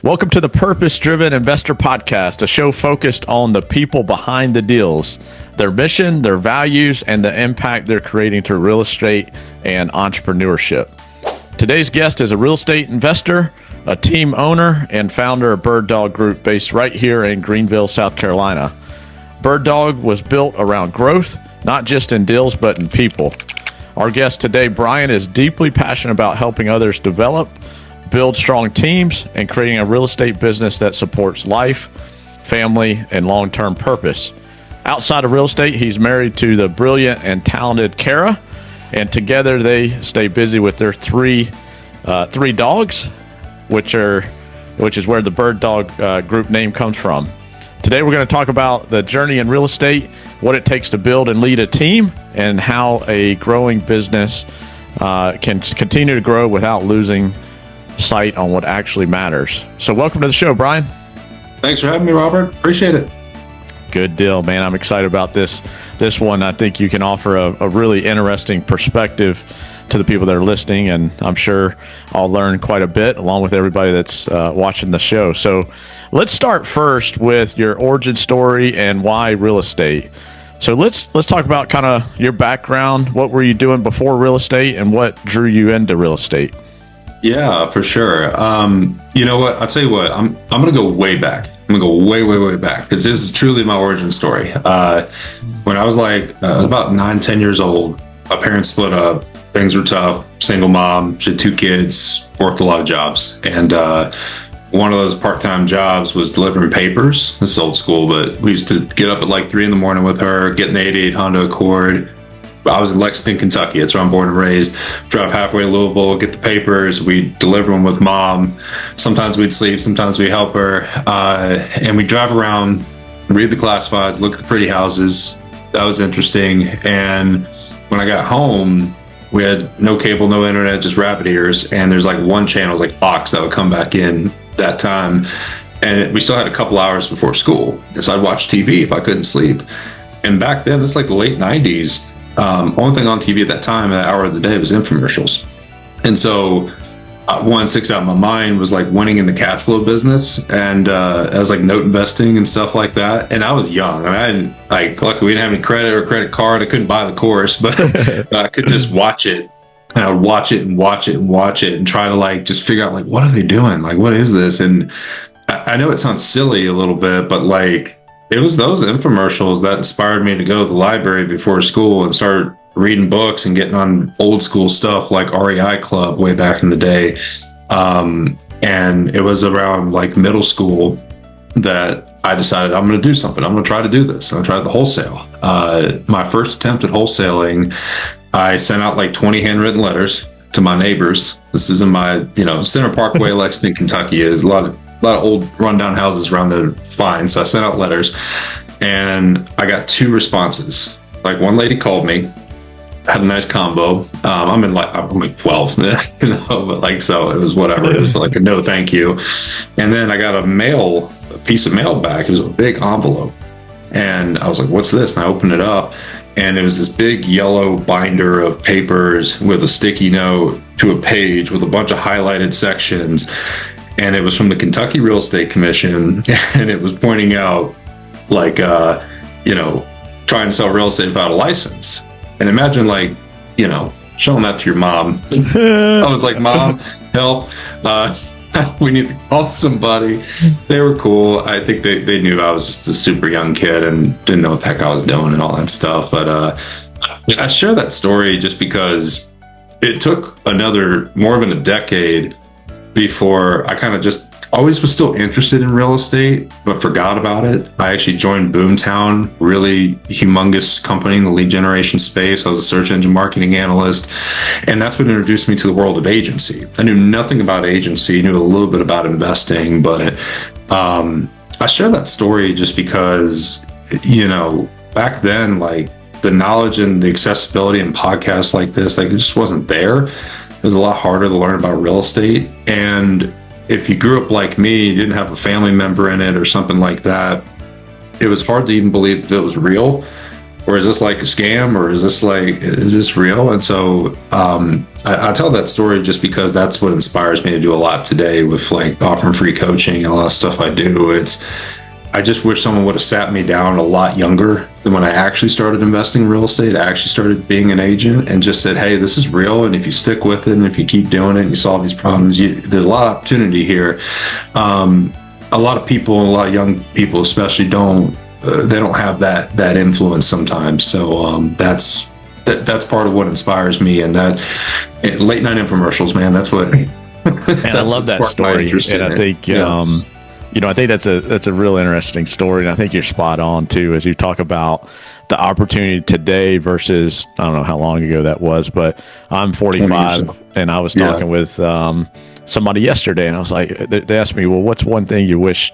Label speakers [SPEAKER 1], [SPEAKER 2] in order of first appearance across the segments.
[SPEAKER 1] Welcome to the Purpose Driven Investor Podcast, a show focused on the people behind the deals, their mission, their values, and the impact they're creating through real estate and entrepreneurship. Today's guest is a real estate investor, a team owner, and founder of Bird Dog Group based right here in Greenville, South Carolina. Bird Dog was built around growth, not just in deals, but in people. Our guest today, Brian, is deeply passionate about helping others develop, build strong teams, and creating a real estate business that supports life, family, and long-term purpose. Outside of real estate, he's married to the brilliant and talented Kara, and together they stay busy with their three dogs, which is where the Bird Dog Group name comes from. Today, we're going to talk about the journey in real estate, what it takes to build and lead a team, and how a growing business can continue to grow without losing sight on what actually matters. So welcome to the show, Brian.
[SPEAKER 2] Thanks for having me, Robert. Appreciate it.
[SPEAKER 1] Good deal, man. I'm excited about this one. I think you can offer a really interesting perspective to the people that are listening, and I'm sure I'll learn quite a bit along with everybody that's watching the show. So let's start first with your origin story and why real estate. So let's talk about kind of your background. What were you doing before real estate, and what drew you into real estate?
[SPEAKER 2] Yeah, for sure. You know what? I'll tell you what. I'm going to go way back. I'm going to go way back because this is truly my origin story. When I was about 9-10 years old, my parents split up. Things were tough. Single mom. She had 2 kids. Worked a lot of jobs, and one of those part-time jobs was delivering papers. This is old school, but we used to get up at 3 a.m. with her, get an 88 Honda Accord. I was in Lexington, Kentucky. That's where I'm born and raised. Drive halfway to Louisville, get the papers. We'd deliver them with mom. Sometimes we'd sleep, sometimes we'd help her. And we'd drive around, read the classifieds, look at the pretty houses. That was interesting. And when I got home, we had no cable, no internet, just rabbit ears. And there's one channel, Fox, that would come back in that time. And we still had a couple hours before school. And so I'd watch TV if I couldn't sleep. And back then, it's the late 90s. Only thing on TV at that time, that hour of the day, was infomercials. And so one sticks out in my mind was winning in the cash flow business, and as note investing and stuff like that. And I was young. I mean, I didn't luckily we didn't have any credit or credit card. I couldn't buy the course, but I could just watch it. And I would watch it and try to just figure out what are they doing? What is this? And I know it sounds silly a little bit, but it was those infomercials that inspired me to go to the library before school and start reading books and getting on old school stuff like REI Club way back in the day. And it was around middle school that I decided I'm going to do something. I'm going to try to do this. I'm going to try the wholesale. My first attempt at wholesaling, I sent out 20 handwritten letters to my neighbors. This is in my, Center Parkway, Lexington, Kentucky. There's a lot of old rundown houses around there, fine. So I sent out letters, and I got 2 responses. One lady called me, had a nice combo. I'm 12, but so it was whatever. It was a no thank you. And then I got a piece of mail back. It was a big envelope, and I was like, "What's this?" And I opened it up, and it was this big yellow binder of papers with a sticky note to a page with a bunch of highlighted sections. And it was from the Kentucky Real Estate Commission, and it was pointing out, trying to sell real estate without a license. And imagine, showing that to your mom. I was like, "Mom, help. We need to call somebody." They were cool. I think they knew I was just a super young kid and didn't know what the heck I was doing and all that stuff. But I share that story just because it took more than a decade before I kind of just always was still interested in real estate, but forgot about it. I actually joined Boomtown, really humongous company in the lead generation space. I was a search engine marketing analyst, and that's what introduced me to the world of agency. I knew nothing about agency, knew a little bit about investing, but I share that story just because, back then, the knowledge and the accessibility in podcasts like this, it just wasn't there. It was a lot harder to learn about real estate. And if you grew up like me, you didn't have a family member in it or something like that, it was hard to even believe if it was real. or is this like a scam, or is this real? And so I tell that story just because that's what inspires me to do a lot today with like offering free coaching and a lot of stuff I do. I just wish someone would have sat me down a lot younger than when I actually started investing in real estate. I actually started being an agent and just said, hey, this is real. And if you stick with it and if you keep doing it and you solve these problems, there's a lot of opportunity here. A lot of people, a lot of young people especially, they don't have that influence sometimes. So that's part of what inspires me. And that late night infomercials, man, that's what.
[SPEAKER 1] And I love that story. And I think, I think that's a real interesting story. And I think you're spot on too, as you talk about the opportunity today versus, I don't know how long ago that was, but I'm 45 and I was talking with somebody yesterday, and I was like, they asked me, well, what's one thing you wish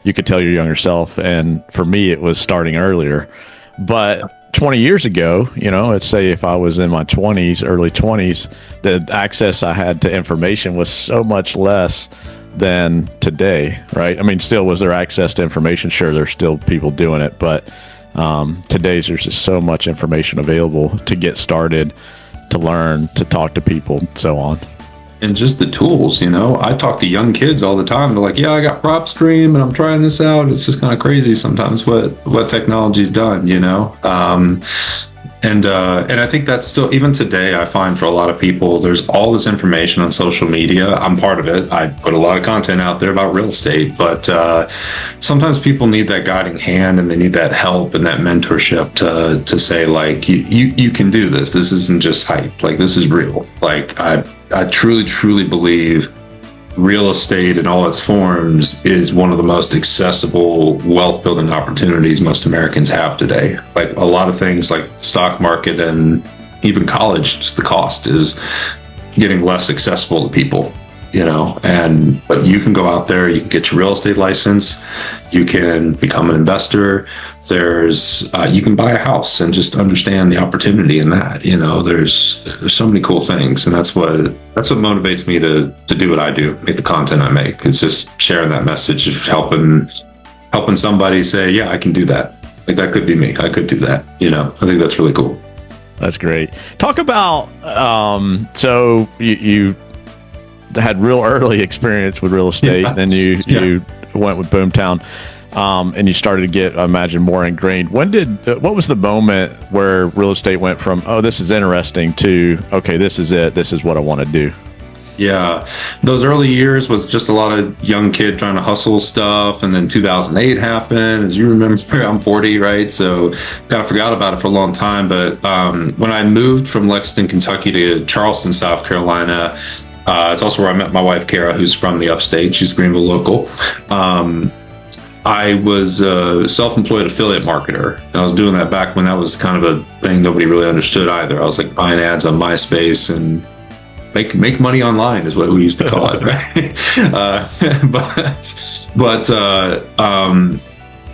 [SPEAKER 1] you could tell your younger self? And for me, it was starting earlier. But 20 years ago, let's say if I was in my 20s, early 20s, the access I had to information was so much less than today, right? I mean, still, was there access to information? Sure, there's still people doing it, but today's there's just so much information available to get started, to learn, to talk to people, so on.
[SPEAKER 2] And just the tools, I talk to young kids all the time. They're like, yeah, I got PropStream and I'm trying this out. It's just kind of crazy sometimes what technology's done, And I think that's still, even today, I find for a lot of people, there's all this information on social media. I'm part of it. I put a lot of content out there about real estate, but sometimes people need that guiding hand and they need that help and that mentorship to say, like, you can do this. This isn't just hype. Like, this is real. Like, I truly, truly believe real estate in all its forms is one of the most accessible wealth building opportunities most Americans have today. Like, a lot of things like the stock market and even college, just the cost is getting less accessible to people, but you can go out there, you can get your real estate license, you can become an investor. You can buy a house and just understand the opportunity in that. There's so many cool things, and that's what motivates me to do what I do, make the content I make. It's just sharing that message of helping somebody say, yeah, I can do that. Like, that could be me. I could do that. I think that's really cool.
[SPEAKER 1] That's great. Talk about so you had real early experience with real estate, and you went with Boomtown. And you started to get, I imagine, more ingrained. What was the moment where real estate went from, oh, this is interesting, to, okay, this is it, this is what I want to do?
[SPEAKER 2] Yeah, those early years was just a lot of young kid trying to hustle stuff. And then 2008 happened. As you remember, I'm 40, right? So kind of forgot about it for a long time. But when I moved from Lexington, Kentucky to Charleston, South Carolina, it's also where I met my wife, Kara, who's from the upstate. She's a Greenville local. I was a self-employed affiliate marketer, and I was doing that back when that was kind of a thing nobody really understood either. I was like buying ads on MySpace and make money online is what we used to call it, right? But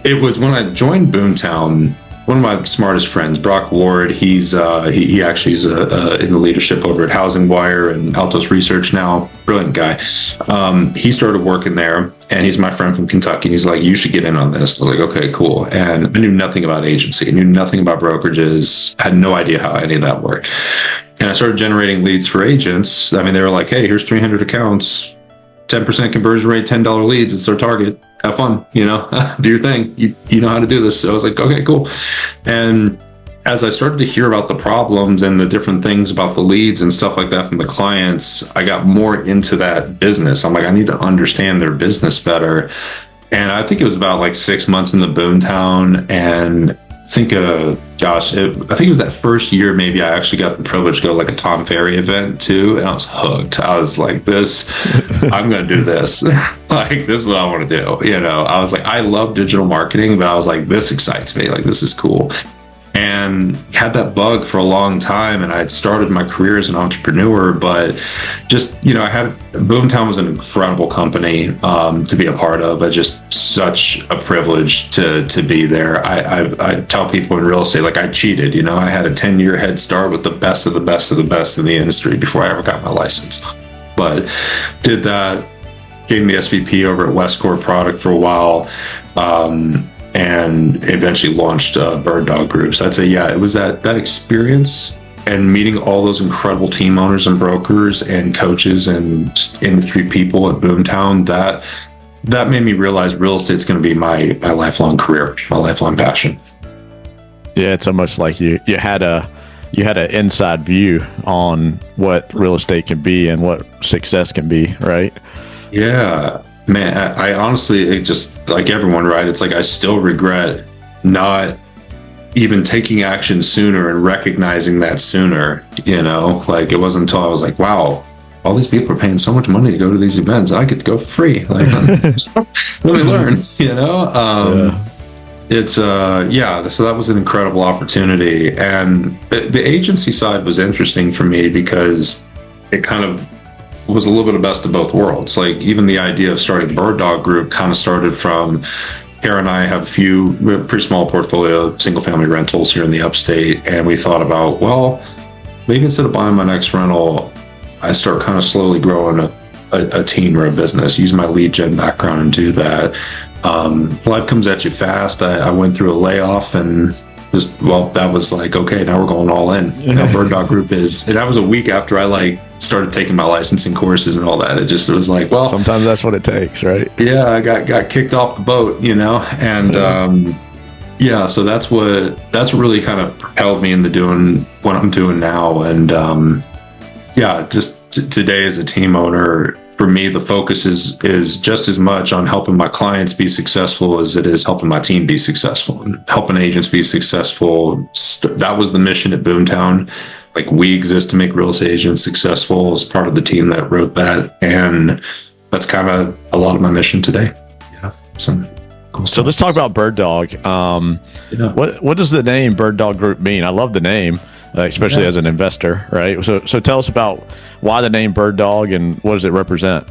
[SPEAKER 2] it was when I joined Boomtown. One of my smartest friends, Brock Ward, he actually is in the leadership over at Housing Wire and Altos Research now. Brilliant guy. He started working there, and he's my friend from Kentucky. And he's like, you should get in on this. I was like, okay, cool. And I knew nothing about agency. I knew nothing about brokerages. I had no idea how any of that worked. And I started generating leads for agents. I mean, they were like, hey, here's 300 accounts, 10% conversion rate, $10 leads. It's their target. Have fun, do your thing. You know how to do this. So I was like, okay, cool. And as I started to hear about the problems and the different things about the leads and stuff like that from the clients, I got more into that business. I'm like, I need to understand their business better. And I think it was about like 6 months in the Boomtown, and I think it was that first year maybe I actually got the privilege to go like a Tom Ferry event too, and I was hooked. I was like, I'm gonna do this. Like, this is what I want to do. I was like, I love digital marketing, but I was like, this excites me. Like, this is cool. And had that bug for a long time, and I had started my career as an entrepreneur, but just, Boomtown was an incredible company to be a part of. Just such a privilege to be there. I tell people in real estate, like, I cheated. I had a 10-year head start with the best of the best of the best in the industry before I ever got my license. But did that, gave me SVP over at Westcore Product for a while. and eventually launched Bird Dog Group. So I'd say, yeah, it was that experience and meeting all those incredible team owners and brokers and coaches and just industry people at Boomtown that made me realize real estate's going to be my lifelong career, my lifelong passion.
[SPEAKER 1] Yeah, it's almost like you had an inside view on what real estate can be and what success can be, right?
[SPEAKER 2] Yeah, man, I honestly, it just like everyone, right? It's like I still regret not even taking action sooner and recognizing that sooner, like it wasn't until I was like, wow, all these people are paying so much money to go to these events. I get to go for free. Like, let me learn, It's so that was an incredible opportunity. And the agency side was interesting for me because it kind of was a little bit of best of both worlds. Like even the idea of starting Bird Dog Group kind of started from Kara and I have a pretty small portfolio, single family rentals here in the upstate. And we thought about, well, maybe instead of buying my next rental, I start kind of slowly growing a team or a business, use my lead gen background and do that. Life comes at you fast. I went through a layoff and that was like, okay, now we're going all in. Bird Dog Group and that was a week after I started taking my licensing courses and all that. It was like, well,
[SPEAKER 1] sometimes that's what it takes, right?
[SPEAKER 2] Yeah, I got kicked off the boat, and so that's what really kind of propelled me into doing what I'm doing now. And today as a team owner, for me, the focus is just as much on helping my clients be successful as it is helping my team be successful and helping agents be successful. That was the mission at Boomtown. Like, we exist to make real estate agents successful as part of the team that wrote that. And that's kind of a lot of my mission today. Yeah.
[SPEAKER 1] So let's talk about Bird Dog. What does the name Bird Dog Group mean? I love the name, especially as an investor, right? So tell us about why the name Bird Dog and what does it represent?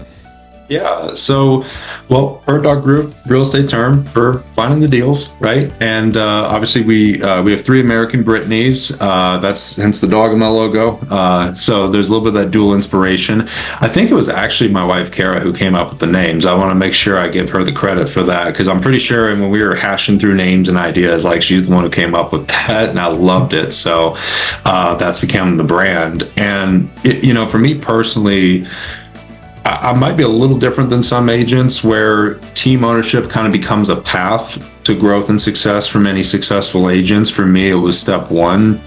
[SPEAKER 2] Yeah. So, Bird Dog Group, real estate term for finding the deals, right? And obviously we have 3 American Britneys. That's hence the dog in my logo. So there's a little bit of that dual inspiration. I think it was actually my wife Kara who came up with the names. I want to make sure I give her the credit for that because I'm pretty sure when we were hashing through names and ideas, like she's the one who came up with that, and I loved it. So that's become the brand. And for me personally, I might be a little different than some agents where team ownership kind of becomes a path to growth and success for many successful agents. For me, it was step one.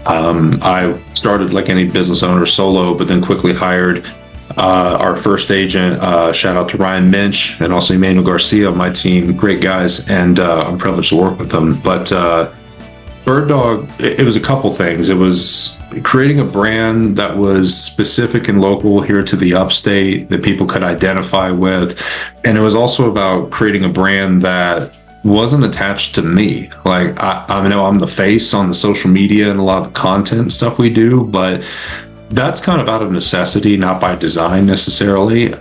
[SPEAKER 2] I started like any business owner solo, but then quickly hired our first agent. Shout out to Ryan Minch and also Emmanuel Garcia on my team. Great guys, and I'm privileged to work with them. But Bird Dog, it was a couple things. It was creating a brand that was specific and local here to the upstate that people could identify with. And it was also about creating a brand that wasn't attached to me. Like, I know I'm the face on the social media and a lot of the content stuff we do, but that's kind of out of necessity, not by design necessarily.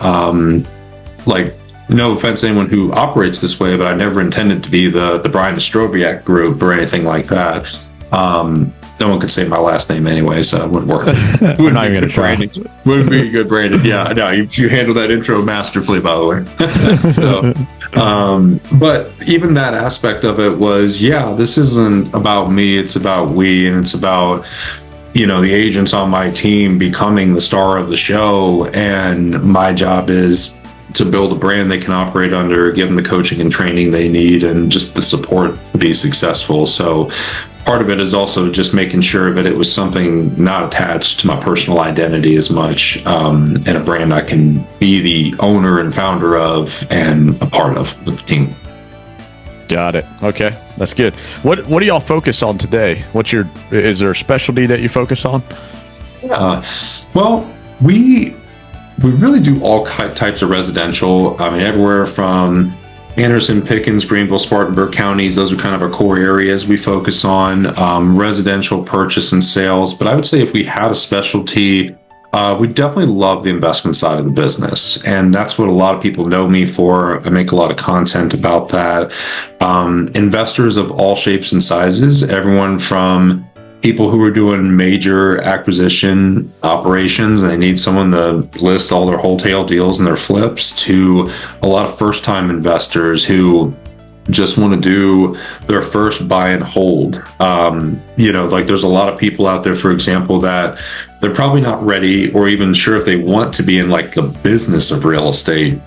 [SPEAKER 2] No offense to anyone who operates this way, but I never intended to be the Brian Ostrowiak group or anything like that. No one could say my last name anyway, so it wouldn't work. Wouldn't be good branding. Wouldn't be good branding. Yeah, no, you handled that intro masterfully, by the way. But even that aspect of it was, this isn't about me, it's about we, and it's about the agents on my team becoming the star of the show, and my job is to build a brand they can operate under, give them the coaching and training they need, and just the support to be successful. So part of it is also just making sure that it was something not attached to my personal identity as much, and a brand I can be the owner and founder of and a part of the team.
[SPEAKER 1] Got it. Okay, that's good. What do y'all focus on today? Is there a specialty that you focus on?
[SPEAKER 2] Yeah. Well, we really do all types of residential. I mean, everywhere from Anderson, Pickens, Greenville, Spartanburg counties. Those are kind of our core areas we focus on. Residential purchase and sales. But I would say if we had a specialty, we definitely love the investment side of the business. And that's what a lot of people know me for. I make a lot of content about that. Investors of all shapes and sizes, everyone from people who are doing major acquisition operations and they need someone to list all their wholesale deals and their flips, to a lot of first-time investors who just want to do their first buy and hold. Like there's a lot of people out there, for example, that they're probably not ready or even sure if they want to be in like the business of real estate.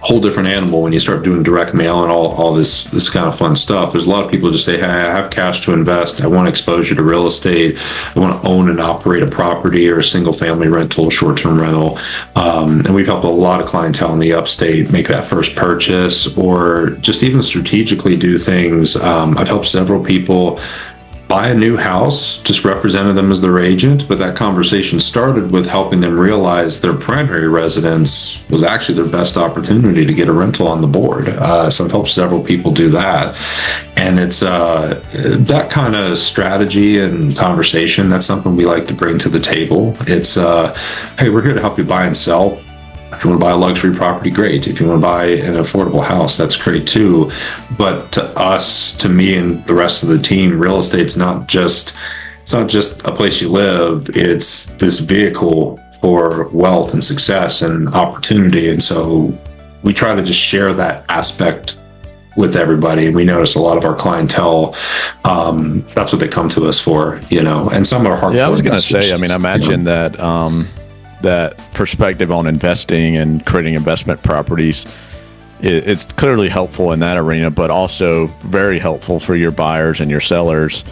[SPEAKER 2] Whole different animal when you start doing direct mail and all this kind of fun stuff. There's a lot of people just say, hey, I have cash to invest. I want exposure to real estate. I want to own and operate a property or a single family rental, short-term rental. And we've helped a lot of clientele in the upstate make that first purchase or just even strategically do things. I've helped several people buy a new house, just represented them as their agent, but that conversation started with helping them realize their primary residence was actually their best opportunity to get a rental on the board. So I've helped several people do that. And it's that kind of strategy and conversation, that's something we like to bring to the table. It's, hey, we're here to help you buy and sell. If you want to buy a luxury property, great. If you want to buy an affordable house, that's great too. But to us, to me and the rest of the team, real estate's not just a place you live. It's this vehicle for wealth and success and opportunity. And so we try to just share that aspect with everybody. And we notice a lot of our clientele, that's what they come to us for, and some are hardcore.
[SPEAKER 1] Yeah, I was going to say, I mean, I imagine that, that perspective on investing and creating investment properties, it's clearly helpful in that arena, but also very helpful for your buyers and your sellers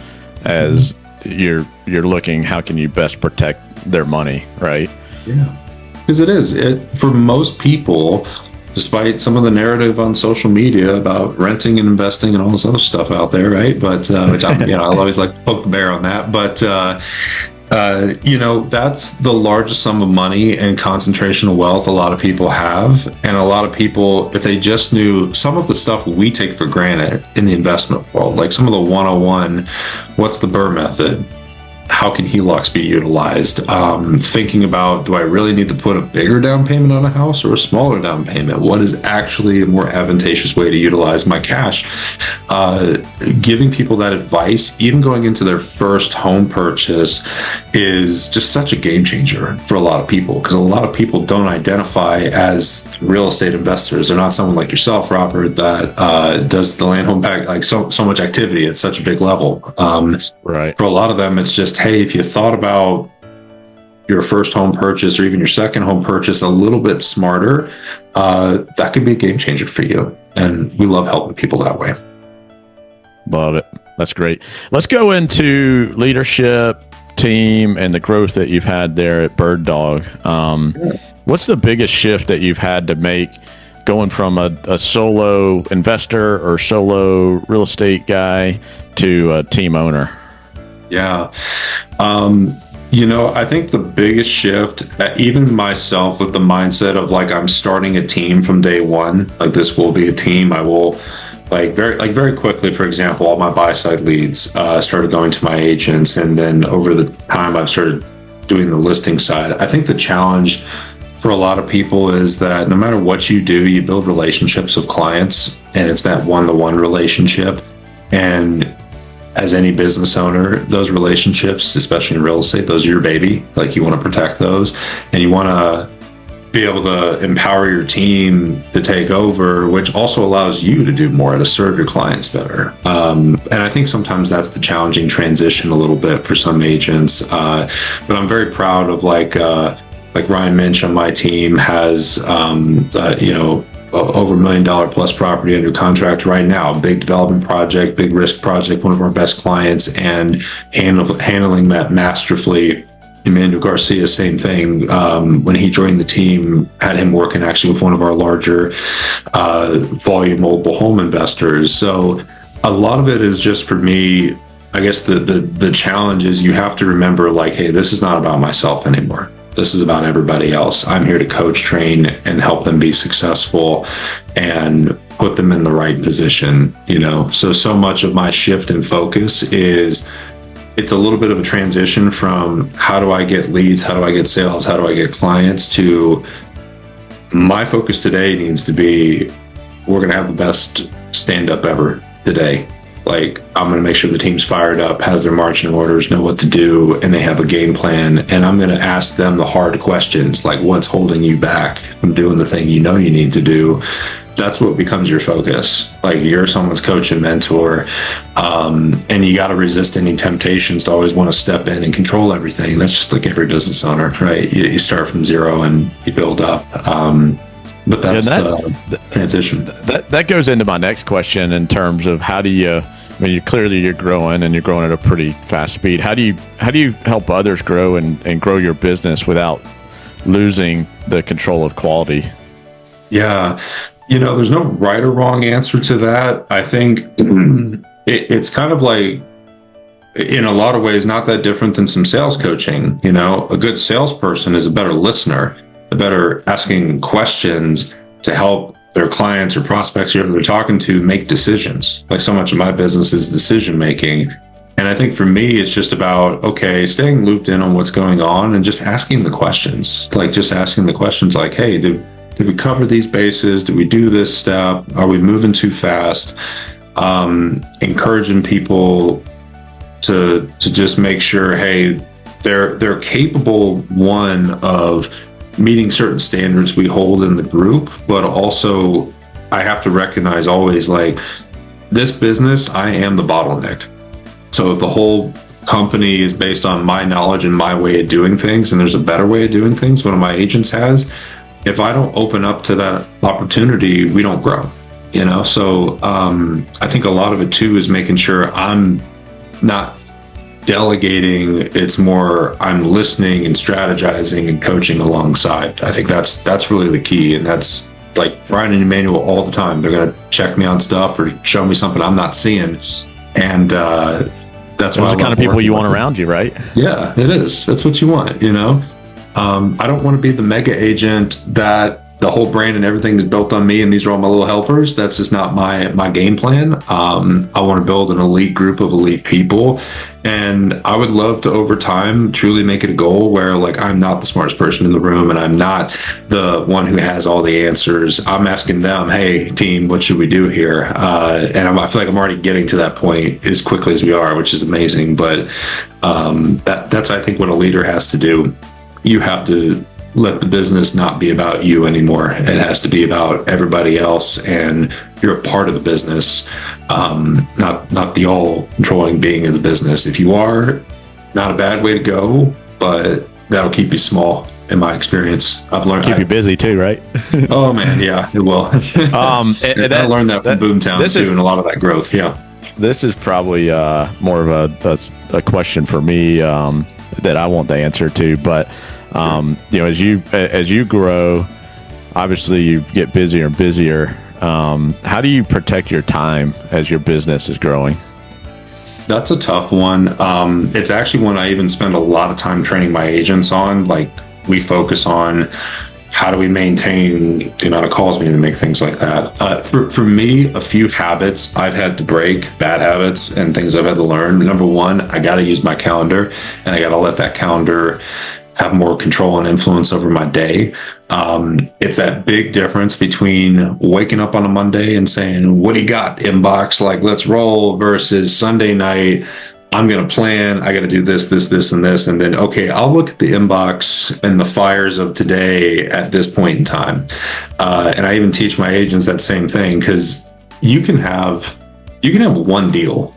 [SPEAKER 1] as you're looking, how can you best protect their money, right?
[SPEAKER 2] Yeah, because for most people, despite some of the narrative on social media about renting and investing and all this other stuff out there, right? But which I'll always like to poke the bear on that, but that's the largest sum of money and concentration of wealth a lot of people have. And a lot of people, if they just knew some of the stuff we take for granted in the investment world, like some of the 101, what's the Burr method? How can HELOCs be utilized? Thinking about, do I really need to put a bigger down payment on a house or a smaller down payment? What is actually a more advantageous way to utilize my cash? Giving people that advice, even going into their first home purchase, is just such a game changer for a lot of people, because a lot of people don't identify as real estate investors. They're not someone like yourself, Robert, that does the land home pack, like so much activity at such a big level.
[SPEAKER 1] Right.
[SPEAKER 2] For a lot of them, it's just, hey, if you thought about your first home purchase or even your second home purchase a little bit smarter, that could be a game changer for you. And we love helping people that way.
[SPEAKER 1] Love it. That's great. Let's go into leadership, team, and the growth that you've had there at Bird Dog. What's the biggest shift that you've had to make going from a solo investor or solo real estate guy to a team owner?
[SPEAKER 2] Yeah. I think the biggest shift, even myself with the mindset of like, I'm starting a team from day one, like this will be a team. I will very quickly, for example, all my buy side leads started going to my agents. And then over the time I've started doing the listing side. I think the challenge for a lot of people is that no matter what you do, you build relationships with clients, and it's that one-to-one relationship. And as any business owner, those relationships, especially in real estate, those are your baby. Like, you want to protect those, and you want to be able to empower your team to take over, which also allows you to do more, to serve your clients better. And I think sometimes that's the challenging transition a little bit for some agents. But I'm very proud of like Ryan Minch on my team has, over $1 million plus property under contract right now. Big development project, big risk project, one of our best clients, and handling that masterfully. Emmanuel Garcia, same thing. When he joined the team, had him working actually with one of our larger volume mobile home investors. So a lot of it is just, for me, I guess the challenge is you have to remember, like, hey, this is not about myself anymore. This is about everybody else. I'm here to coach, train, and help them be successful and put them in the right position, So much of my shift in focus is, it's a little bit of a transition from how do I get leads, how do I get sales, how do I get clients, to my focus today needs to be, we're going to have the best stand-up ever today. Like, I'm going to make sure the team's fired up, has their marching orders, know what to do, and they have a game plan. And I'm going to ask them the hard questions, like, what's holding you back from doing the thing you need to do? that's what becomes your focus. Like, you're someone's coach and mentor, and you got to resist any temptations to always want to step in and control everything. That's just like every business owner, right? You start from zero and you build up. But that's the transition.
[SPEAKER 1] That goes into my next question in terms of how do you, I mean, you're growing and you're growing at a pretty fast speed. How do you help others grow and grow your business without losing the control of quality?
[SPEAKER 2] Yeah. There's no right or wrong answer to that. I think it's kind of like, in a lot of ways, not that different than some sales coaching. A good salesperson is a better listener, a better asking questions to help their clients or prospects, whoever they're talking to, make decisions. Like, so much of my business is decision making. And I think for me, it's just about, okay, staying looped in on what's going on and just asking the questions. Like, just asking the questions like, hey, did we cover these bases? Did we do this step? Are we moving too fast? Encouraging people to just make sure, hey, they're capable, one, of meeting certain standards we hold in the group, but also I have to recognize always, like, this business, I am the bottleneck. So if the whole company is based on my knowledge and my way of doing things, and there's a better way of doing things one of my agents has, if I don't open up to that opportunity, we don't grow. So I think a lot of it too is making sure I'm not delegating. It's more I'm listening and strategizing and coaching alongside. I think that's really the key. And that's like Brian and Emmanuel all the time. They're going to check me on stuff or show me something I'm not seeing. And that's why
[SPEAKER 1] the kind of people you want around you, right?
[SPEAKER 2] Yeah, it is. That's what you want, I don't want to be the mega agent that the whole brand and everything is built on me and these are all my little helpers. That's just not my game plan. I want to build an elite group of elite people. And I would love to, over time, truly make it a goal where, like, I'm not the smartest person in the room and I'm not the one who has all the answers. I'm asking them, hey, team, what should we do here? And I feel like I'm already getting to that point as quickly as we are, which is amazing. But that's, I think, what a leader has to do. You have to let the business not be about you anymore. It has to be about everybody else, and you're a part of the business, not the all controlling being of the business. If you are, not a bad way to go, but that'll keep you small. In my experience, I've learned.
[SPEAKER 1] Keep you busy too, right?
[SPEAKER 2] Oh man, yeah, it will. I learned that from Boomtown too, and a lot of that growth. Yeah,
[SPEAKER 1] this is probably more of a question for me that I want the answer to, but. As you grow, obviously you get busier and busier. How do you protect your time as your business is growing?
[SPEAKER 2] That's a tough one. It's actually one I even spend a lot of time training my agents on. Like, we focus on how do we maintain the amount of calls we need to make, things like that. For me, a few habits I've had to break, bad habits and things I've had to learn. Number one, I got to use my calendar, and I got to let that calendar have more control and influence over my day. It's that big difference between waking up on a Monday and saying, what do you got, inbox? Like, let's roll, versus Sunday night, I'm going to plan, I got to do this, this, this, and this. And then, okay, I'll look at the inbox and the fires of today at this point in time. And I even teach my agents that same thing, because you can have one deal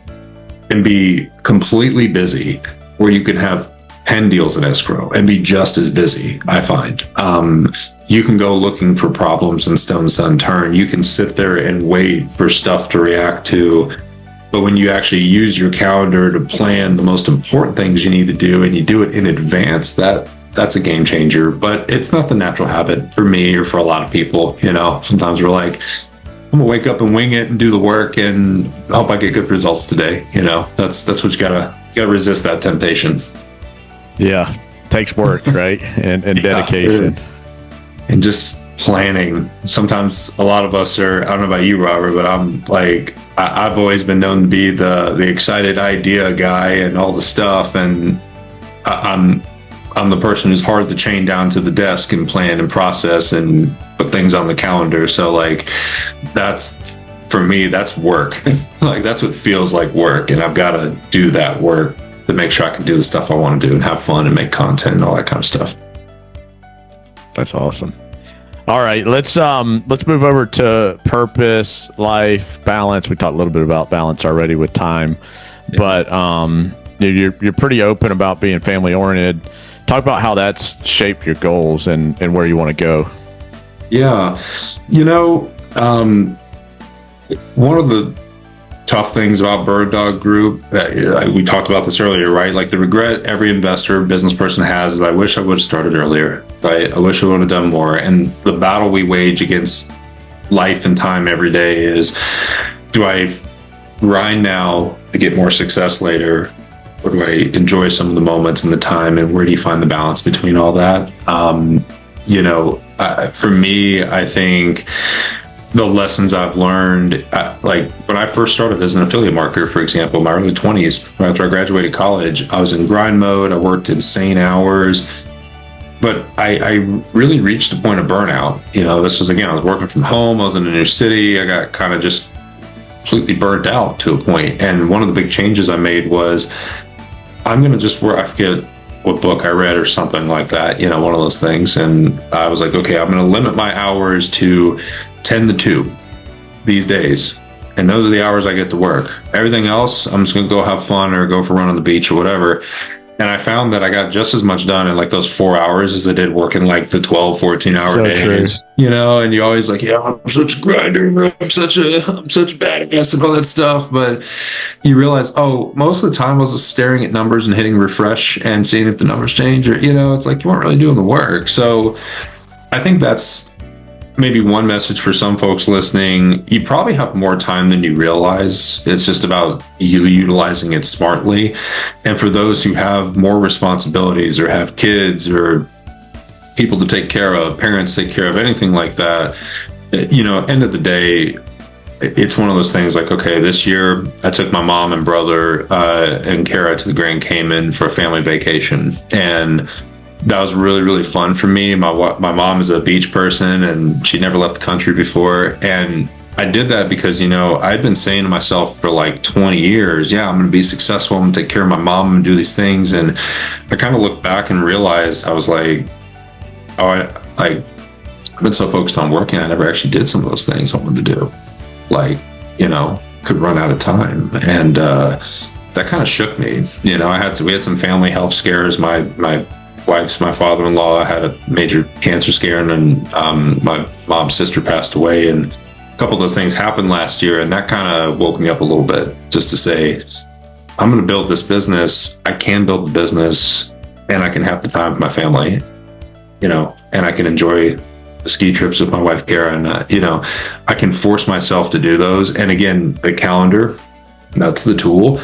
[SPEAKER 2] and be completely busy, or you can have 10 deals in escrow and be just as busy, I find. You can go looking for problems and stones unturned. You can sit there and wait for stuff to react to. But when you actually use your calendar to plan the most important things you need to do, and you do it in advance, that's a game changer. But it's not the natural habit for me or for a lot of people. Sometimes we're like, I'm gonna wake up and wing it and do the work and hope I get good results today. That's what you gotta resist that temptation.
[SPEAKER 1] Yeah, takes work, right? And dedication.
[SPEAKER 2] And just planning. Sometimes a lot of us are, I don't know about you, Robert, but I'm like, I've always been known to be the excited idea guy and all the stuff. And I'm the person who's hard to chain down to the desk and plan and process and put things on the calendar. So like, that's, for me, that's work. Like, that's what feels like work. And I've got to do that work to make sure I can do the stuff I want to do and have fun and make content and all that kind of stuff.
[SPEAKER 1] That's awesome. All right, let's move over to purpose, life, balance. We talked a little bit about balance already with time, but you're pretty open about being family oriented. Talk about how that's shaped your goals and where you want to go.
[SPEAKER 2] Yeah, one of the tough things about Bird Dog Group, we talked about this earlier, right? Like the regret every investor, business person has is, I wish I would have started earlier, right? I wish I would have done more. And the battle we wage against life and time every day is, do I grind now to get more success later? Or do I enjoy some of the moments and the time? And where do you find the balance between all that? For me, I think the lessons I've learned, like when I first started as an affiliate marketer, for example, in my early 20s, right after I graduated college, I was in grind mode. I worked insane hours, but I really reached a point of burnout. This was, again, I was working from home. I was in a new city. I got kind of just completely burnt out to a point. And one of the big changes I made was, I'm going to just work. I forget what book I read or something like that, one of those things. And I was like, okay, I'm going to limit my hours to 10 to 2 these days. And those are the hours I get to work. Everything else, I'm just going to go have fun or go for a run on the beach or whatever. And I found that I got just as much done in like those 4 hours as I did working like the 12, 14-hour days. True. And you're always like, yeah, I'm such a grinder. I'm such a badass and all that stuff. But you realize, most of the time I was just staring at numbers and hitting refresh and seeing if the numbers change, or, it's like you weren't really doing the work. So I think that's maybe one message for some folks listening. You probably have more time than you realize. It's just about you utilizing it smartly. And for those who have more responsibilities or have kids or people to take care of, parents to take care of, anything like that, end of the day, it's one of those things like, okay, this year I took my mom and brother and Kara to the Grand Cayman for a family vacation. And that was really, really fun for me. My mom is a beach person and she never left the country before. And I did that because, I'd been saying to myself for like 20 years, yeah, I'm going to be successful. I'm going to take care of my mom and do these things. And I kind of looked back and realized I was like, I've been so focused on working, I never actually did some of those things I wanted to do. Like, could run out of time. And that kind of shook me. We had some family health scares. My father-in-law had a major cancer scare, and then my mom's sister passed away, and a couple of those things happened last year, and that kind of woke me up a little bit, just to say, I'm going to build this business. I can build the business, and I can have the time with my family, and I can enjoy the ski trips with my wife, Kara, and I can force myself to do those. And again, the calendar, that's the tool.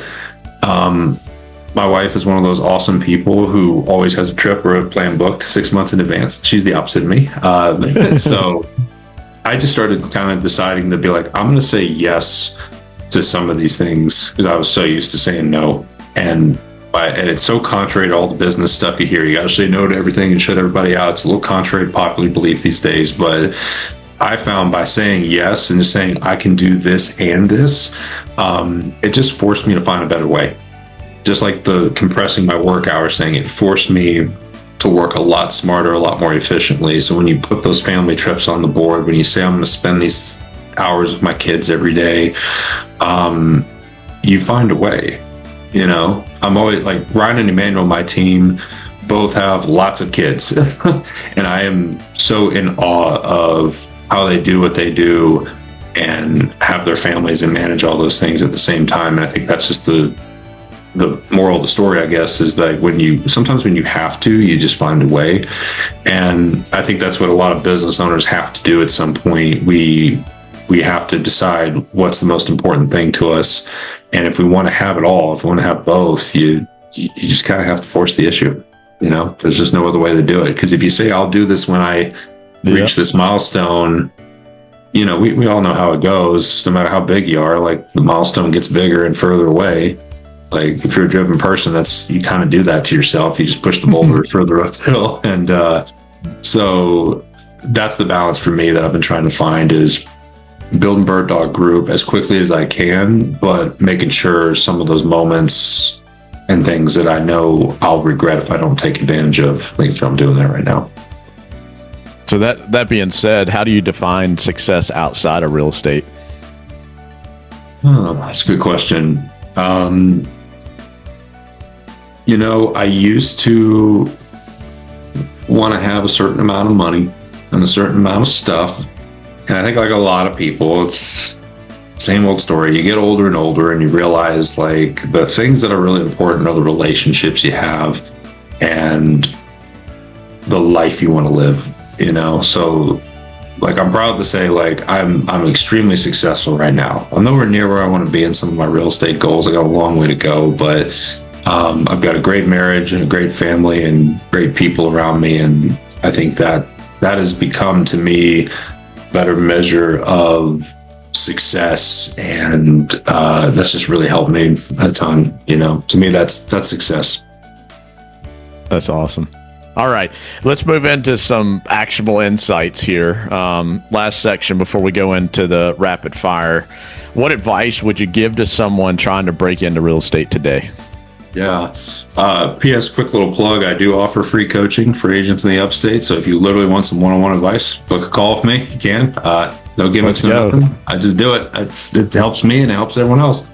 [SPEAKER 2] My wife is one of those awesome people who always has a trip or a plan booked 6 months in advance. She's the opposite of me. So I just started kind of deciding to be like, I'm going to say yes to some of these things because I was so used to saying no. And it's so contrary to all the business stuff you hear. You got to say no to everything and shut everybody out. It's a little contrary to popular belief these days. But I found by saying yes and just saying I can do this and this, it just forced me to find a better way. Just like the compressing my work hours thing, it forced me to work a lot smarter, a lot more efficiently. So when you put those family trips on the board, when you say I'm going to spend these hours with my kids every day, you find a way. I'm always like Ryan and Emmanuel, my team, both have lots of kids, and I am so in awe of how they do what they do and have their families and manage all those things at the same time. And I think that's just the moral of the story, I guess, is that sometimes when you have to, you just find a way. And I think that's what a lot of business owners have to do at some point. We have to decide what's the most important thing to us. And if we want to have it all, if we want to have both, you just kind of have to force the issue. There's just no other way to do it. Because if you say, I'll do this when I reach this milestone, we all know how it goes. No matter how big you are, like the milestone gets bigger and further away. Like if you're a driven person, you kind of do that to yourself. You just push the boulder further uphill. And so that's the balance for me that I've been trying to find, is building Bird Dog Group as quickly as I can, but making sure some of those moments and things that I know I'll regret if I don't take advantage of, like if I'm doing that right now.
[SPEAKER 1] So that being said, how do you define success outside of real estate?
[SPEAKER 2] Oh, that's a good question. I used to want to have a certain amount of money and a certain amount of stuff. And I think like a lot of people, it's same old story. You get older and older and you realize like the things that are really important are the relationships you have and the life you want to live, So like I'm proud to say like I'm extremely successful right now. I'm nowhere near where I want to be in some of my real estate goals. I got a long way to go, but I've got a great marriage and a great family and great people around me, and I think that has become to me a better measure of success, and that's just really helped me a ton. To me that's success.
[SPEAKER 1] That's awesome. All right, let's move into some actionable insights here. Last section before we go into the rapid fire. What advice would you give to someone trying to break into real estate today?
[SPEAKER 2] Yeah. P.S. Quick little plug. I do offer free coaching for agents in the upstate. So if you literally want some one-on-one advice, book a call with me. You can. No gimmicks, no nothing. I just do it. It helps me and it helps everyone else.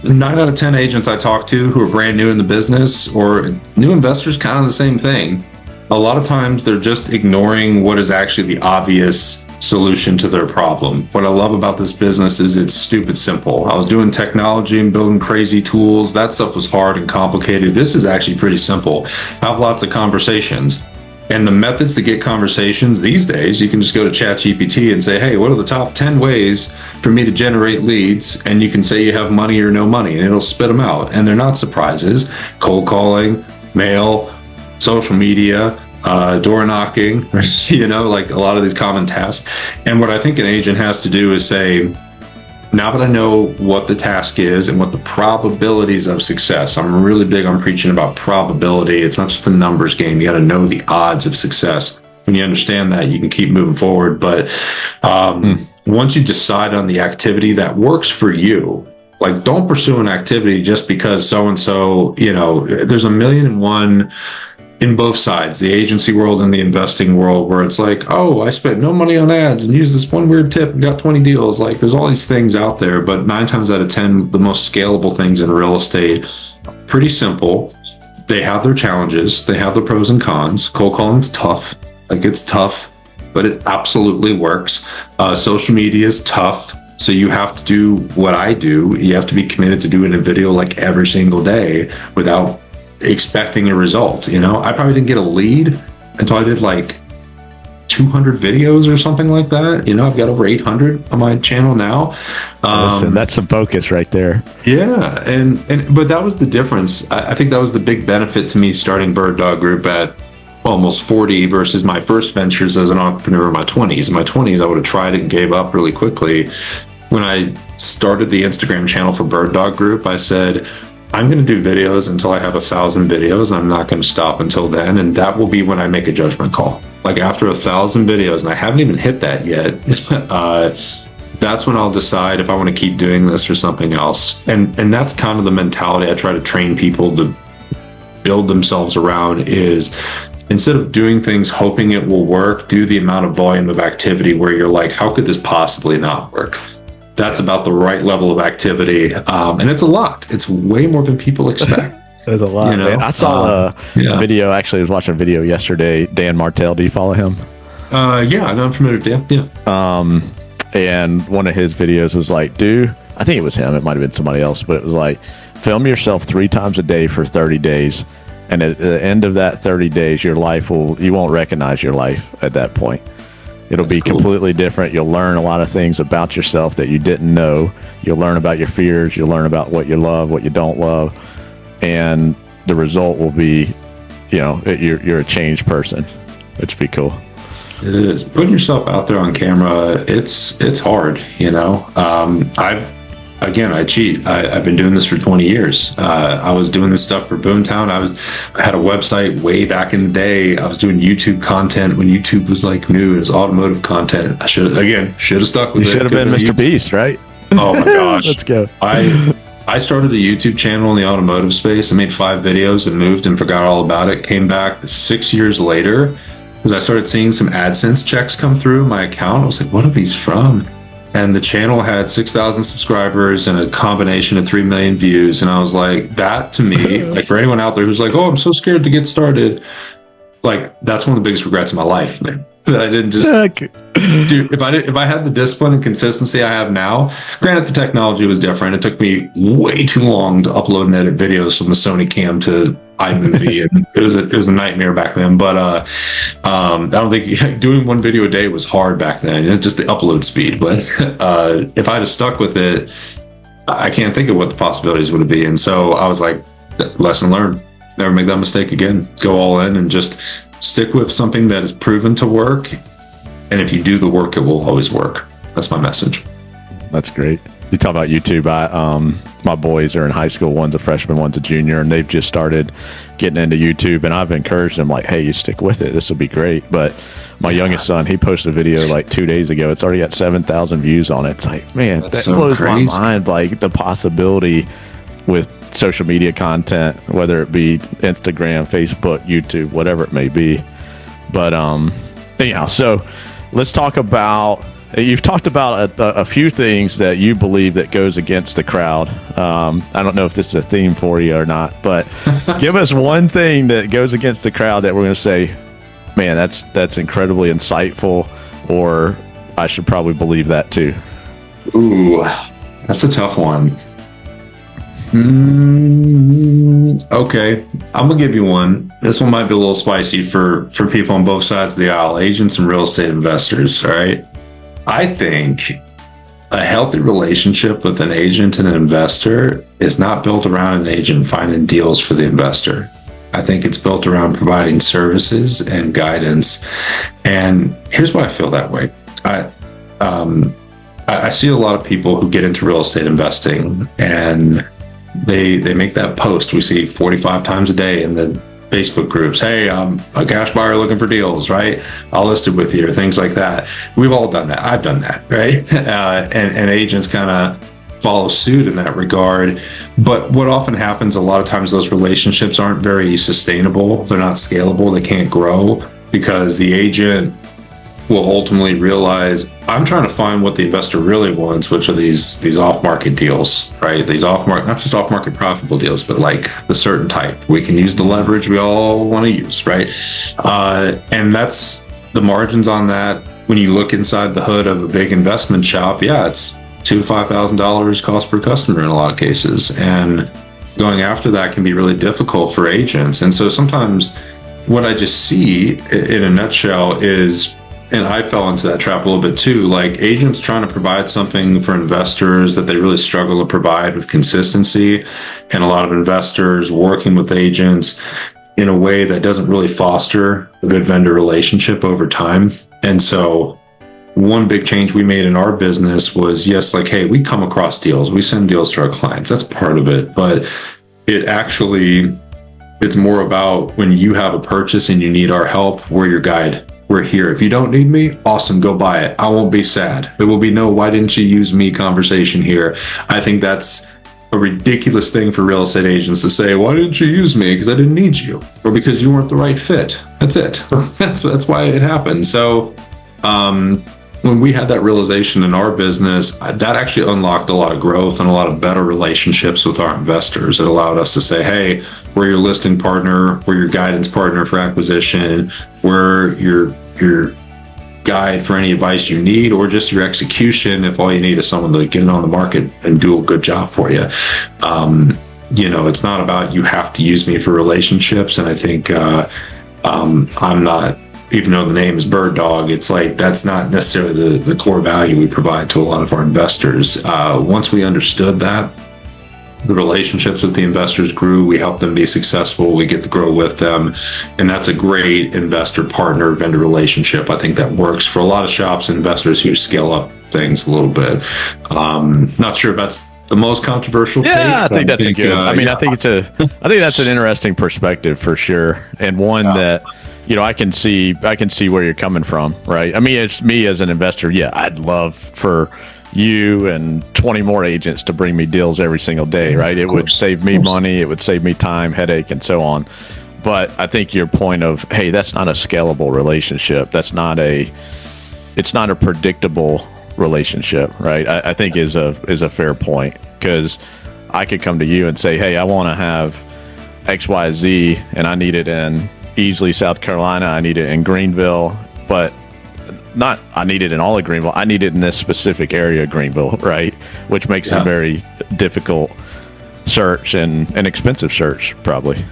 [SPEAKER 2] 9 out of 10 agents I talk to who are brand new in the business or new investors, kind of the same thing. A lot of times they're just ignoring what is actually the obvious solution to their problem. What I love about this business is it's stupid simple. I was doing technology and building crazy tools. That stuff was hard and complicated. This is actually pretty simple. I have lots of conversations. And the methods to get conversations these days, you can just go to ChatGPT and say, hey, what are the top 10 ways for me to generate leads? And you can say you have money or no money, and it'll spit them out. And they're not surprises. Cold calling, mail, social media, door knocking, like a lot of these common tasks. And what I think an agent has to do is say, now that I know what the task is and what the probabilities of success, I'm really big on preaching about probability. It's not just a numbers game. You got to know the odds of success. When you understand that, you can keep moving forward. But once you decide on the activity that works for you, like don't pursue an activity just because so-and-so, there's a million and one in both sides, the agency world and the investing world, where it's like, oh, I spent no money on ads and used this one weird tip and got 20 deals. Like there's all these things out there, but 9 times out of 10, the most scalable things in real estate, pretty simple. They have their challenges. They have the pros and cons. Cold calling's tough. Like it's tough, but it absolutely works. Social media is tough. So you have to do what I do. You have to be committed to doing a video like every single day without expecting a result. I probably didn't get a lead until I did like 200 videos or something like that. I've got over 800 on my channel now.
[SPEAKER 1] Listen, that's some focus right there.
[SPEAKER 2] Yeah, but that was the difference. I think that was the big benefit to me starting Bird Dog Group at almost 40 versus my first ventures as an entrepreneur in my 20s. In my 20s, I would have tried it and gave up really quickly. When I started the Instagram channel for Bird Dog Group, I said, I'm going to do videos until I have 1,000 videos. And I'm not going to stop until then. And that will be when I make a judgment call. Like after 1,000 videos, and I haven't even hit that yet, that's when I'll decide if I want to keep doing this or something else. And that's kind of the mentality I try to train people to build themselves around is instead of doing things hoping it will work, do the amount of volume of activity where you're like, how could this possibly not work? That's about the right level of activity. And it's a lot. It's way more than people expect.
[SPEAKER 1] There's a lot, man. I saw a video. Actually, I was watching a video yesterday. Dan Martell, do you follow him?
[SPEAKER 2] Yeah, I'm familiar with Dan. Yeah.
[SPEAKER 1] And one of his videos was like, dude, I think it was him. It might have been somebody else, but it was like, film yourself 3 times a day for 30 days. And at the end of that 30 days, you won't recognize your life at that point. It'll be completely different. You'll learn a lot of things about yourself that you didn't know. You'll learn about your fears. You'll learn about what you love, what you don't love. And the result will be, you're a changed person, which would be cool.
[SPEAKER 2] It is. Putting yourself out there on camera, it's hard, I cheat. I've been doing this for 20 years. I was doing this stuff for Boomtown. I had a website way back in the day. I was doing YouTube content when YouTube was like new. It was automotive content. I should have stuck with it.
[SPEAKER 1] You should have been Mr. Beast, right?
[SPEAKER 2] Oh my gosh.
[SPEAKER 1] Let's go.
[SPEAKER 2] I started a YouTube channel in the automotive space. I made 5 videos and moved and forgot all about it. Came back 6 years later because I started seeing some AdSense checks come through my account. I was like, what are these from? And the channel had 6,000 subscribers and a combination of 3 million views. And I was like, that to me, like for anyone out there who's like, oh, I'm so scared to get started. Like, that's one of the biggest regrets of my life, man. That I didn't just do. If I had the discipline and consistency I have now, granted the technology was different. It took me way too long to upload and edit videos from the Sony Cam to iMovie, and it was a nightmare back then. But I don't think doing one video a day was hard back then. It's just the upload speed. But if I'd have stuck with it, I can't think of what the possibilities would be. And so I was like, lesson learned. Never make that mistake again. Go all in and just stick with something that is proven to work. And if you do the work, it will always work. That's my message.
[SPEAKER 1] That's great. You talk about YouTube. My boys are in high school. One's a freshman, one's a junior, and they've just started getting into YouTube. And I've encouraged them, like, hey, you stick with it. This will be great. But my youngest son, he posted a video like 2 days ago. It's already got 7,000 views on it. It's like, man, that so blows crazy. My mind. Like the possibility with social media content, whether it be Instagram, Facebook, YouTube, whatever it may be. But anyhow, so let's talk about, you've talked about a few things that you believe that goes against the crowd. I don't know if this is a theme for you or not, but give us one thing that goes against the crowd that we're going to say, man, that's incredibly insightful, or I should probably believe that too.
[SPEAKER 2] Ooh, that's a tough one. Okay, I'm gonna give you one. This one might be a little spicy for people on both sides of the aisle, agents and real estate investors. All right, I think a healthy relationship with an agent and an investor is not built around an agent finding deals for the investor. I think it's built around providing services and guidance. And here's why I feel that way. I see a lot of people who get into real estate investing, and they make that post we see 45 times a day in the Facebook groups. Hey, I'm a cash buyer looking for deals, right? I'll list it with you, or things like that. We've all done that. I've done that, right? And agents kind of follow suit in that regard. But what often happens, a lot of times those relationships aren't very sustainable. They're not scalable. They can't grow because the agent will ultimately realize, I'm trying to find what the investor really wants, which are these off-market deals, right? These off-market, not just off-market profitable deals, but like the certain type. We can use the leverage we all want to use, right? And that's the margins on that. When you look inside the hood of a big investment shop, yeah, it's $2,000 to $5,000 cost per customer in a lot of cases. And going after that can be really difficult for agents. And so sometimes what I just see in a nutshell is, and I fell into that trap a little bit too, like agents trying to provide something for investors that they really struggle to provide with consistency, and a lot of investors working with agents in a way that doesn't really foster a good vendor relationship over time. And so one big change we made in our business was, yes, like, hey, we come across deals, we send deals to our clients, that's part of it, but it's more about when you have a purchase and you need our help, we're your guide. We're here. If you don't need me, awesome, go buy it. I won't be sad. There will be no why didn't you use me conversation here. I think that's a ridiculous thing for real estate agents to say, why didn't you use me? Because I didn't need you, or because you weren't the right fit. That's it. That's why it happened. So when we had that realization in our business, that actually unlocked a lot of growth and a lot of better relationships with our investors. It allowed us to say, hey, we're your listing partner, we're your guidance partner for acquisition, we're your guide for any advice you need, or just your execution if all you need is someone to get it on the market and do a good job for you. It's not about you have to use me for relationships. And I think I'm not, even though the name is Bird Dog, it's like that's not necessarily the core value we provide to a lot of our investors. Once we understood that, the relationships with the investors grew. We help them be successful. We get to grow with them. And that's a great investor partner vendor relationship. I think that works for a lot of shops and investors who scale up things a little bit. Not sure if that's the most controversial take.
[SPEAKER 1] I think that's a good, I think that's an interesting perspective for sure. And one that, I can see where you're coming from, right? I mean, it's me as an investor. Yeah, I'd love for you and 20 more agents to bring me deals every single day, right? It would save me money, it would save me time, headache, and so on. But I think your point of, hey, that's not a scalable relationship. It's not a predictable relationship, right? I think is a fair point, because I could come to you and say, hey, I want to have XYZ and I need it in Easley, South Carolina. I need it in Greenville, but not I need it in all of Greenville. I need it in this specific area of Greenville, right? Which makes a very difficult search and an expensive search, probably.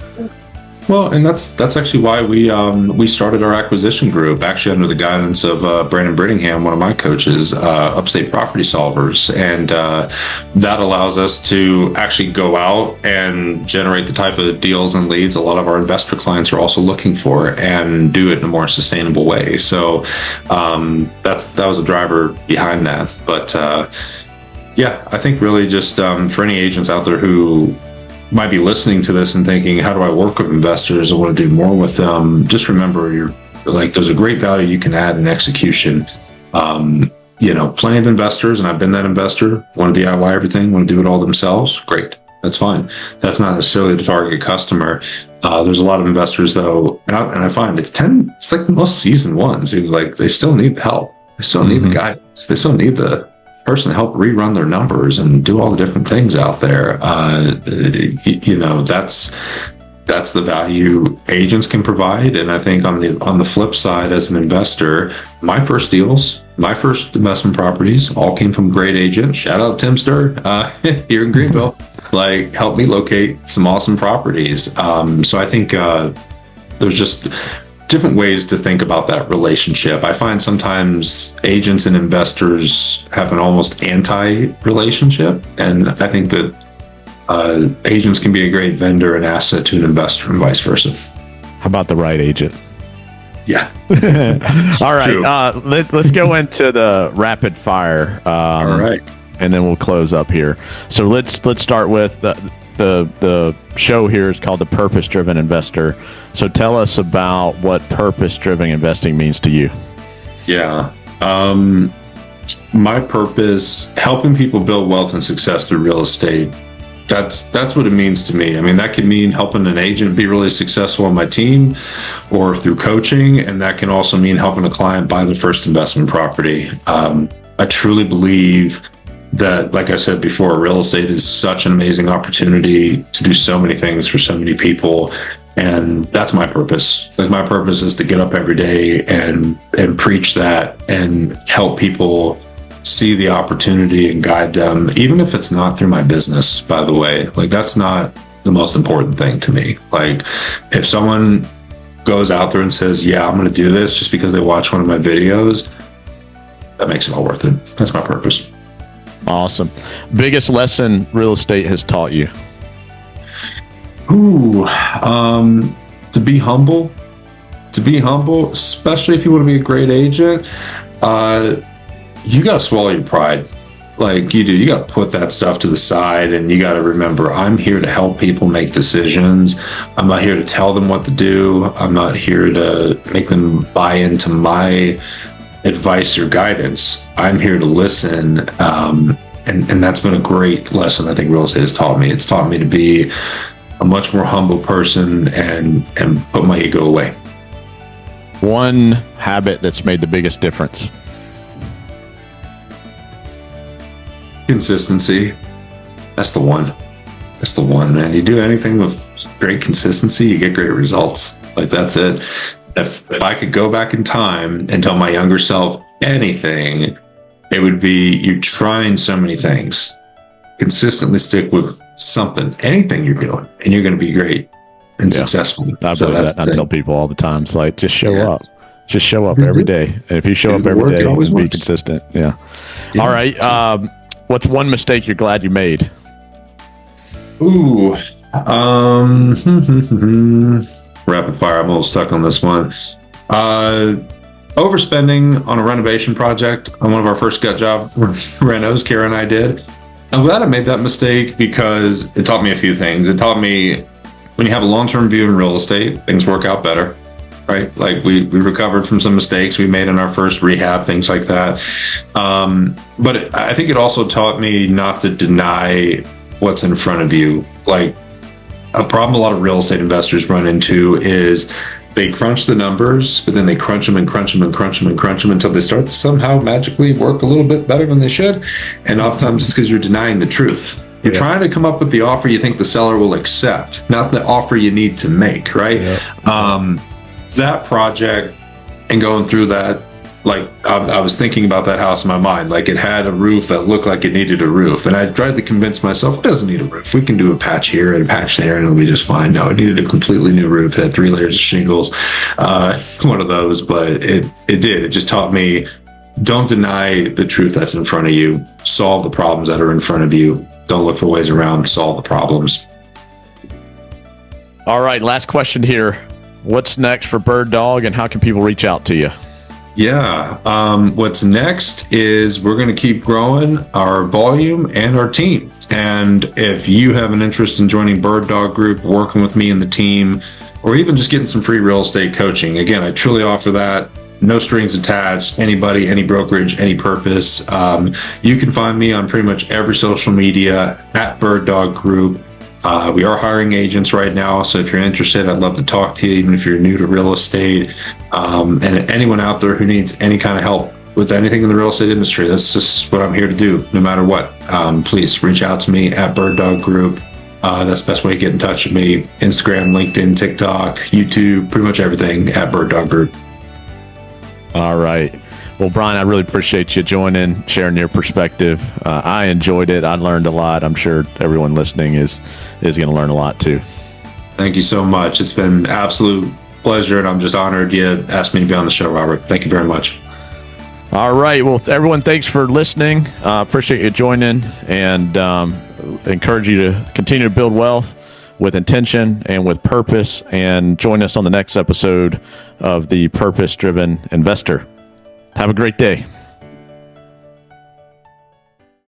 [SPEAKER 2] Well, and that's actually why we started our acquisition group, actually under the guidance of Brandon Brittingham, one of my coaches, Upstate Property Solvers, and that allows us to actually go out and generate the type of deals and leads a lot of our investor clients are also looking for, and do it in a more sustainable way. So that was a driver behind that. But yeah, I think really just for any agents out there who might be listening to this and thinking, how do I work with investors? I want to do more with them. Just remember, there's a great value you can add in execution. Plenty of investors, and I've been that investor, want to DIY everything, want to do it all themselves. Great. That's fine. That's not necessarily the target customer. There's a lot of investors though, and I find it's like the most seasoned ones who they still need the help. They still need the guidance. They still need the person to help rerun their numbers and do all the different things out there. That's the value agents can provide. And I think on the flip side, as an investor, my first investment properties all came from great agents. Shout out Tim Sturr here in Greenville. Helped me locate some awesome properties. So I think there's just different ways to think about that relationship. I find sometimes agents and investors have an almost anti-relationship, and I think that agents can be a great vendor and asset to an investor, and vice versa.
[SPEAKER 1] How about the right agent?
[SPEAKER 2] Yeah.
[SPEAKER 1] All right. Let's go into the rapid fire.
[SPEAKER 2] All right.
[SPEAKER 1] And then we'll close up here. So let's start with the show here is called The Purpose-Driven Investor. So tell us about what purpose-driven investing means to you.
[SPEAKER 2] Yeah. My purpose, helping people build wealth and success through real estate. That's what it means to me. I mean, that can mean helping an agent be really successful on my team or through coaching. And that can also mean helping a client buy their first investment property. I truly believe that, like I said before, real estate is such an amazing opportunity to do so many things for so many people. And that's my purpose. My purpose is to get up every day and preach that and help people see the opportunity and guide them, even if it's not through my business, by the way. That's not the most important thing to me. If someone goes out there and says, yeah, I'm going to do this just because they watch one of my videos, that makes it all worth it. That's my purpose.
[SPEAKER 1] Awesome. Biggest lesson real estate has taught you?
[SPEAKER 2] To be humble, especially if you want to be a great agent. You got to swallow your pride. You got to put that stuff to the side, and you got to remember, I'm here to help people make decisions. I'm not here to tell them what to do. I'm not here to make them buy into my advice or guidance. I'm here to listen. And that's been a great lesson I think real estate has taught me. It's taught me to be a much more humble person and put my ego away.
[SPEAKER 1] One habit that's made the biggest difference?
[SPEAKER 2] Consistency. That's the one, man. You do anything with great consistency, you get great results. That's it. If I could go back in time and tell my younger self anything, it would be, you're trying so many things. Consistently stick with something, anything you're doing, and you're going to be great and successful.
[SPEAKER 1] I believe that. I tell people all the time, it's just show up. Just show up every day. And if you show up every day, be consistent. Yeah. All right. What's one mistake you're glad you made?
[SPEAKER 2] Ooh. Rapid fire. I'm a little stuck on this one. Overspending on a renovation project on one of our first gut job renos Kara and I did. I'm glad I made that mistake because it taught me a few things. It taught me when you have a long-term view in real estate, things work out better, right? We recovered from some mistakes we made in our first rehab, things like that. But I think it also taught me not to deny what's in front of you. a problem a lot of real estate investors run into is they crunch the numbers, but then they crunch them and crunch them and crunch them and crunch them until they start to somehow magically work a little bit better than they should. And oftentimes it's because you're denying the truth. You're trying to come up with the offer you think the seller will accept, not the offer you need to make, right? That project and going through that, like I was thinking about that house in my mind, like it had a roof that looked like it needed a roof. And I tried to convince myself it doesn't need a roof. We can do a patch here and a patch there and it'll be just fine. No, it needed a completely new roof. It had 3 layers of shingles, one of those, but it did. It just taught me, don't deny the truth that's in front of you. Solve the problems that are in front of you. Don't look for ways around, solve the problems.
[SPEAKER 1] All right, last question here. What's next for Bird Dog and how can people reach out to you?
[SPEAKER 2] Yeah, what's next is we're going to keep growing our volume and our team. And if you have an interest in joining Bird Dog Group, working with me and the team, or even just getting some free real estate coaching, again, I truly offer that. No strings attached, anybody, any brokerage, any purpose. You can find me on pretty much every social media at Bird Dog Group. We are hiring agents right now, so if you're interested, I'd love to talk to you, even if you're new to real estate. And anyone out there who needs any kind of help with anything in the real estate industry, that's just what I'm here to do, no matter what. Please reach out to me at Bird Dog Group. That's the best way to get in touch with me. Instagram, LinkedIn, TikTok, YouTube, pretty much everything at Bird Dog Group. All
[SPEAKER 1] right. Well, Brian, I really appreciate you joining, sharing your perspective. I enjoyed it. I learned a lot. I'm sure everyone listening is going to learn a lot too.
[SPEAKER 2] Thank you so much. It's been an absolute pleasure, and I'm just honored you asked me to be on the show, Robert. Thank you very much.
[SPEAKER 1] All right. Well, everyone, thanks for listening. Appreciate you joining, and encourage you to continue to build wealth with intention and with purpose, and join us on the next episode of the Purpose Driven Investor. Have a great day.